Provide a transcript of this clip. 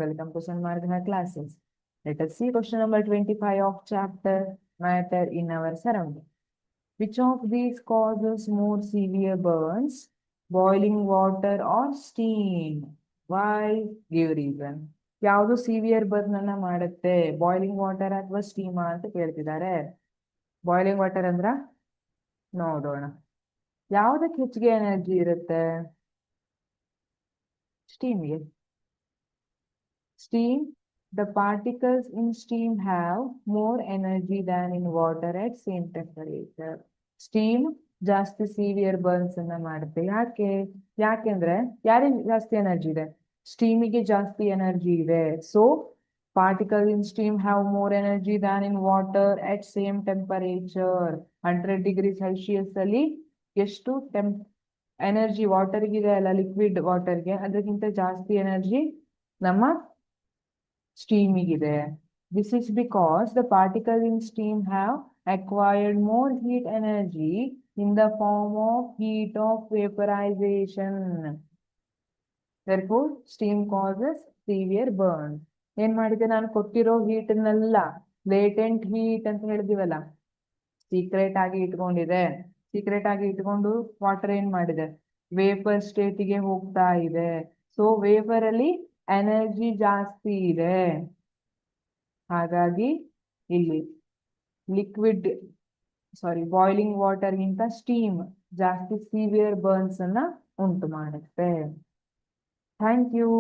Welcome to Sanmargana classes. Let us see question number 25 of chapter Matter in our surroundings. Which of these causes more severe burns? Boiling water or steam? Why? Give reason. ಯಾವುದು severe burn ಅನ್ನ ಮಾಡುತ್ತೆ? Boiling water ಅಥವಾ ಸ್ಟೀಮಾ ಅಂತ ಕೇಳ್ತಿದ್ದಾರೆ. Boiling water ಅಂದ್ರ ನೋಡೋಣ. ಯಾವ್ದಕ್ಕೆ ಹೆಚ್ಚಿಗೆ ಎನರ್ಜಿ ಇರುತ್ತೆ? ಸ್ಟೀಮ್ಗೆ. Steam, the particles in steam have more energy than in water at same temperature. Steam ಜಾಸ್ತಿ ಸಿವಿಯರ್ ಬರ್ನ್ಸ್ ಅನ್ನ ಮಾಡುತ್ತೆ. ಯಾಕೆಂದ್ರೆ ಯಾರಿಗೆ ಜಾಸ್ತಿ ಎನರ್ಜಿ ಇದೆ? ಸ್ಟೀಮಿಗೆ ಜಾಸ್ತಿ ಎನರ್ಜಿ ಇದೆ. So particle in steam have more energy than in water at same temperature. 100 degree Celsius ಅಲ್ಲಿ ಎಷ್ಟು ಎನರ್ಜಿ ವಾಟರ್ಗೆ ಇದೆ ಅಲ್ಲ, ಲಿಕ್ವಿಡ್ ವಾಟರ್ಗೆ, ಅದಕ್ಕಿಂತ ಜಾಸ್ತಿ ಎನರ್ಜಿ ನಮ್ಮ ಸ್ಟೀಮಿಗಿದೆ. This is because the particles in steam have acquired more heat energy in the form of heat of vaporization. Therefore, steam causes severe burn. ಏನ್ ಮಾಡಿದೆ ನಾನು ಕೊಟ್ಟಿರೋ ಹೀಟ್ನೆಲ್ಲ ಲೇಟೆಂಟ್ ಹೀಟ್ ಅಂತ ಹೇಳಿದಿವಲ್ಲ, ಸೀಕ್ರೆಟ್ ಆಗಿ ಇಟ್ಕೊಂಡಿದೆ. ಸೀಕ್ರೆಟ್ ಆಗಿ ಇಟ್ಕೊಂಡು ವಾಟರ್ ಏನ್ ಮಾಡಿದೆ? ವೇಪರ್ ಸ್ಟೇಟಿಗೆ ಹೋಗ್ತಾ ಇದೆ. ಸೊ ವೇಪರ್ ಅಲ್ಲಿ ಎನರ್ಜಿ ಜಾಸ್ತಿ ಇದೆ. ಹಾಗಾಗಿ ಇಲ್ಲಿ ಬಾಯ್ಲಿಂಗ್ ವಾಟರ್ ಗಿಂತ ಸ್ಟೀಮ್ ಜಾಸ್ತಿ ಸಿವಿಯರ್ ಬರ್ನ್ಸ್ ಅನ್ನ ಉಂಟು ಮಾಡುತ್ತೆ. Thank you.